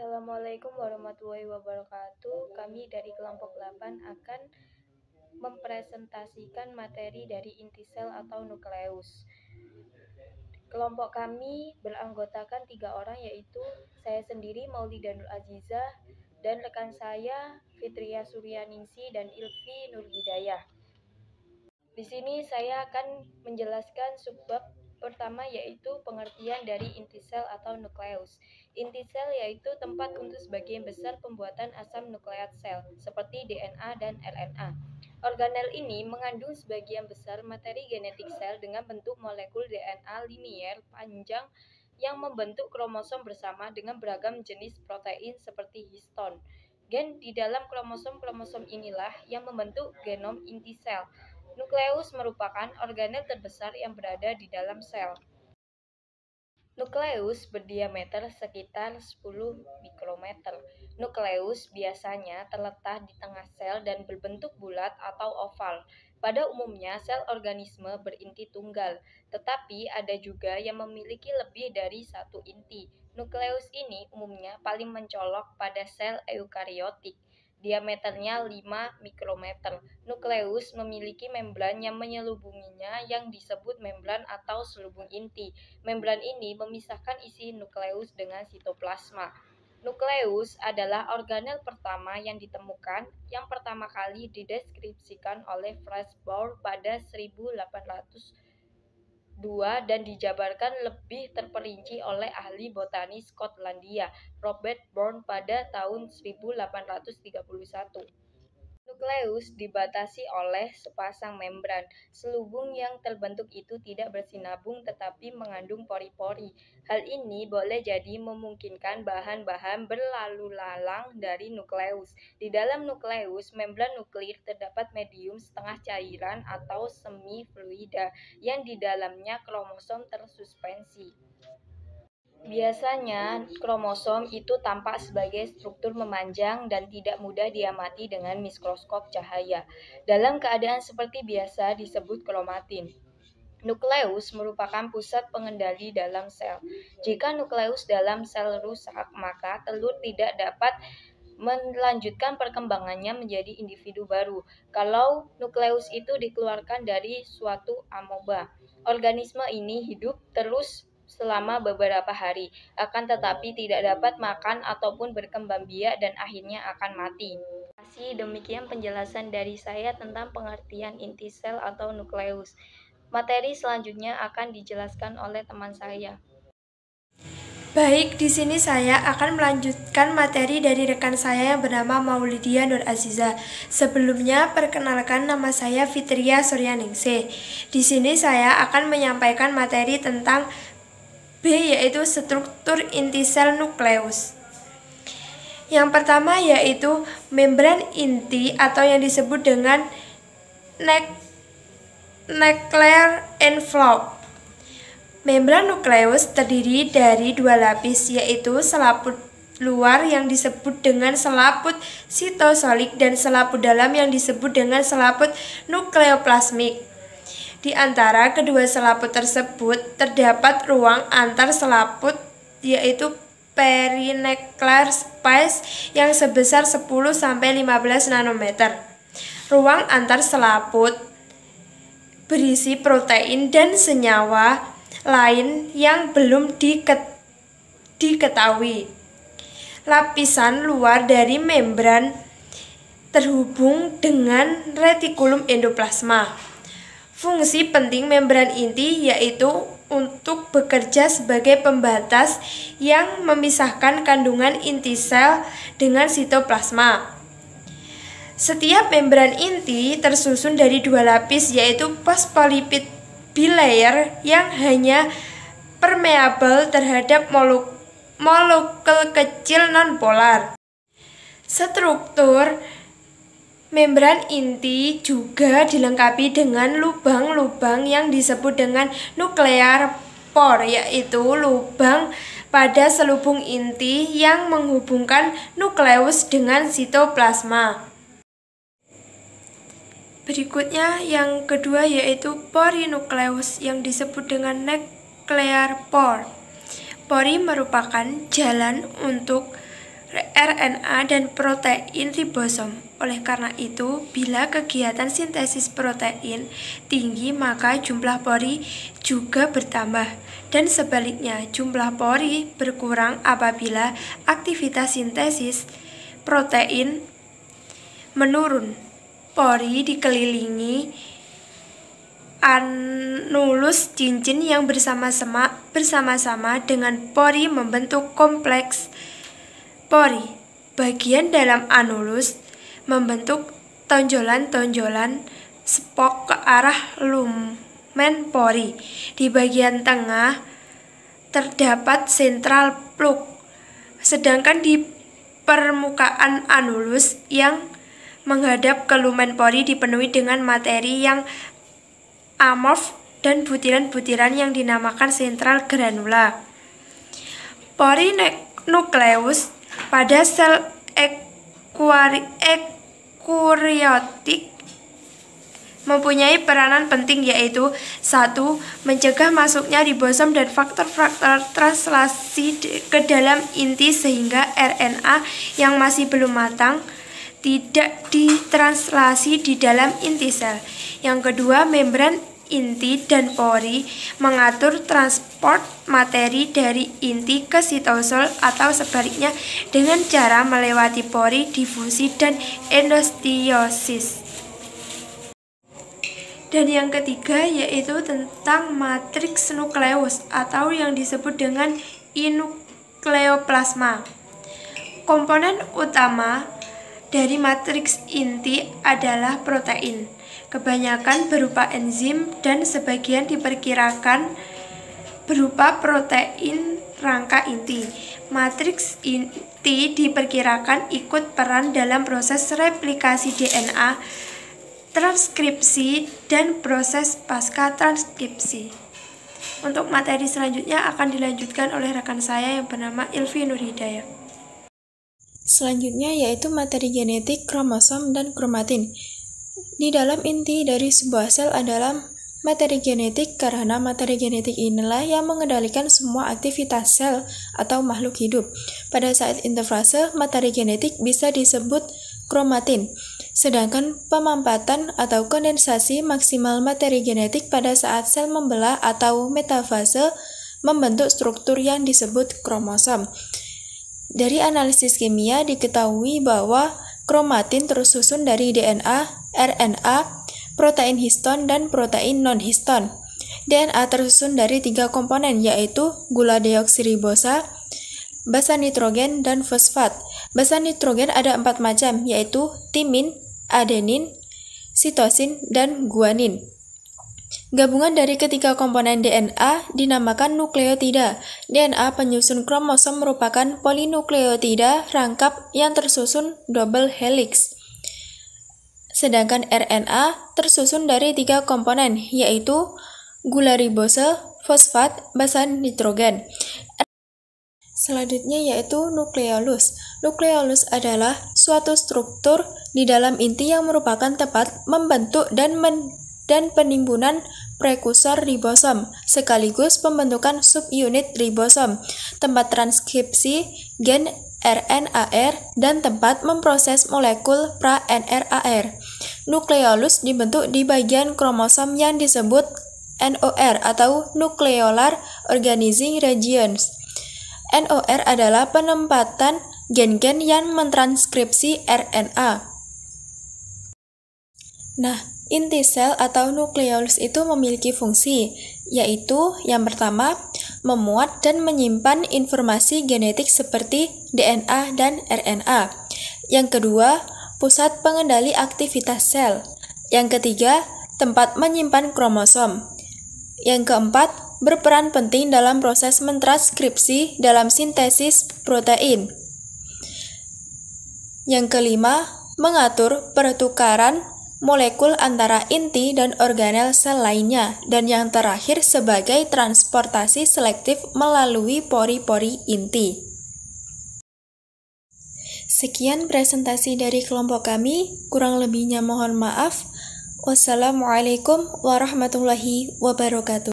Assalamualaikum warahmatullahi wabarakatuh. Kami dari kelompok 8 akan mempresentasikan materi dari inti sel atau nukleus. Kelompok kami beranggotakan 3 orang, yaitu saya sendiri Maulida Nur Azizah dan rekan saya Fitria Suryaningsi dan Ilfi Nur Hidayah. Di sini saya akan menjelaskan subbab pertama, yaitu pengertian dari inti sel atau nukleus. Inti sel yaitu tempat untuk sebagian besar pembuatan asam nukleat sel, seperti DNA dan RNA. Organel ini mengandung sebagian besar materi genetik sel dengan bentuk molekul DNA linier panjang yang membentuk kromosom bersama dengan beragam jenis protein seperti histon. Gen di dalam kromosom inilah yang membentuk genom inti sel. Nukleus merupakan organel terbesar yang berada di dalam sel. Nukleus berdiameter sekitar 10 mikrometer. Nukleus biasanya terletak di tengah sel dan berbentuk bulat atau oval. Pada umumnya, sel organisme berinti tunggal, tetapi ada juga yang memiliki lebih dari satu inti. Nukleus ini umumnya paling mencolok pada sel eukariotik. Diameternya 5 mikrometer. Nukleus memiliki membran yang menyelubunginya yang disebut membran atau selubung inti. Membran ini memisahkan isi nukleus dengan sitoplasma. Nukleus adalah organel pertama yang ditemukan, yang pertama kali dideskripsikan oleh Franz Bohr pada 1802 dan dijabarkan lebih terperinci oleh ahli botani Skotlandia, Robert Bourne pada tahun 1831. Nukleus dibatasi oleh sepasang membran. Selubung yang terbentuk itu tidak bersinabung tetapi mengandung pori-pori. Hal ini boleh jadi memungkinkan bahan-bahan berlalu lalang dari nukleus. Di dalam nukleus, membran nuklir terdapat medium setengah cairan atau semi-fluida yang di dalamnya kromosom tersuspensi. Biasanya, kromosom itu tampak sebagai struktur memanjang dan tidak mudah diamati dengan mikroskop cahaya. Dalam keadaan seperti biasa disebut kromatin. Nukleus merupakan pusat pengendali dalam sel. Jika nukleus dalam sel rusak, maka telur tidak dapat melanjutkan perkembangannya menjadi individu baru. Kalau nukleus itu dikeluarkan dari suatu amoeba, organisme ini hidup terus selama beberapa hari, akan tetapi tidak dapat makan ataupun berkembang biak dan akhirnya akan mati. Demikian penjelasan dari saya tentang pengertian inti sel atau nukleus. Materi selanjutnya akan dijelaskan oleh teman saya. Baik, di sini saya akan melanjutkan materi dari rekan saya yang bernama Maulidia Nur Azizah. Sebelumnya, perkenalkan, nama saya Fitria Suryaningsih. Di sini saya akan menyampaikan materi tentang B, yaitu struktur inti sel nukleus. Yang pertama yaitu membran inti atau yang disebut dengan nuclear envelope. Membran nukleus terdiri dari dua lapis, yaitu selaput luar yang disebut dengan selaput sitosolik dan selaput dalam yang disebut dengan selaput nukleoplasmik. Di antara kedua selaput tersebut terdapat ruang antar selaput, yaitu perinuclear space yang sebesar 10–15 nanometer. Ruang antar selaput berisi protein dan senyawa lain yang belum diketahui. Lapisan luar dari membran terhubung dengan retikulum endoplasma. Fungsi penting membran inti yaitu untuk bekerja sebagai pembatas yang memisahkan kandungan inti sel dengan sitoplasma. Setiap membran inti tersusun dari dua lapis, yaitu phospholipid bilayer yang hanya permeabel terhadap molekul kecil nonpolar. Struktur membran inti juga dilengkapi dengan lubang-lubang yang disebut dengan nuclear pore, yaitu lubang pada selubung inti yang menghubungkan nukleus dengan sitoplasma. Berikutnya yang kedua yaitu pori nukleus yang disebut dengan nuclear pore. Pori merupakan jalan untuk RNA dan protein ribosom. Oleh karena itu, bila kegiatan sintesis protein tinggi, maka jumlah pori juga bertambah. Dan sebaliknya, jumlah pori berkurang apabila aktivitas sintesis protein menurun. Pori dikelilingi anulus cincin yang bersama-sama dengan pori membentuk kompleks pori. Bagian dalam anulus membentuk tonjolan-tonjolan spok ke arah lumen pori. Di bagian tengah terdapat sentral plug, sedangkan di permukaan anulus yang menghadap ke lumen pori dipenuhi dengan materi yang amorf dan butiran-butiran yang dinamakan sentral granula. Pori nukleus pada sel eukariotik mempunyai peranan penting, yaitu 1. Mencegah masuknya ribosom dan faktor-faktor translasi ke dalam inti sehingga RNA yang masih belum matang tidak ditranslasi di dalam inti sel. Yang kedua, membran inti dan pori mengatur transport materi dari inti ke sitosol atau sebaliknya dengan cara melewati pori, difusi, dan endositosis. Dan yang ketiga yaitu tentang matriks nukleus atau yang disebut dengan inukleoplasma. Komponen utama dari matriks inti adalah protein. Kebanyakan berupa enzim dan sebagian diperkirakan berupa protein rangka inti. Matriks inti diperkirakan ikut peran dalam proses replikasi DNA, transkripsi, dan proses pasca transkripsi. Untuk materi selanjutnya akan dilanjutkan oleh rekan saya yang bernama Ilvi Nurhidayah. Selanjutnya yaitu materi genetik, kromosom, dan kromatin. Di dalam inti dari sebuah sel adalah materi genetik, karena materi genetik inilah yang mengendalikan semua aktivitas sel atau makhluk hidup. Pada saat interfase, materi genetik bisa disebut kromatin, sedangkan pemampatan atau kondensasi maksimal materi genetik pada saat sel membelah atau metafase membentuk struktur yang disebut kromosom. Dari analisis kimia diketahui bahwa kromatin tersusun dari DNA, RNA, protein histon, dan protein non-histon. DNA tersusun dari 3 komponen, yaitu gula deoksiribosa, basa nitrogen, dan fosfat. Basa nitrogen ada 4 macam, yaitu timin, adenin, sitosin, dan guanin. Gabungan dari ketiga komponen DNA dinamakan nukleotida. DNA penyusun kromosom merupakan polinukleotida rangkap yang tersusun double helix. Sedangkan RNA tersusun dari 3 komponen, yaitu gula ribose, fosfat, basa nitrogen. Selanjutnya yaitu nukleolus. Nukleolus adalah suatu struktur di dalam inti yang merupakan tempat membentuk dan penimbunan prekursor ribosom, sekaligus pembentukan subunit ribosom, tempat transkripsi gen RNAR, dan tempat memproses molekul pra-NRAR. Nukleolus dibentuk di bagian kromosom yang disebut NOR atau Nucleolar Organizing Regions. NOR adalah penempatan gen-gen yang mentranskripsi RNA. Nah, inti sel atau nukleolus itu memiliki fungsi, yaitu yang pertama, memuat dan menyimpan informasi genetik seperti DNA dan RNA. Yang kedua, pusat pengendali aktivitas sel. Yang ketiga, tempat menyimpan kromosom. Yang keempat, berperan penting dalam proses mentranskripsi dalam sintesis protein. Yang kelima, mengatur pertukaran molekul antara inti dan organel sel lainnya, dan yang terakhir sebagai transportasi selektif melalui pori-pori inti. Sekian presentasi dari kelompok kami, kurang lebihnya mohon maaf. Wassalamualaikum warahmatullahi wabarakatuh.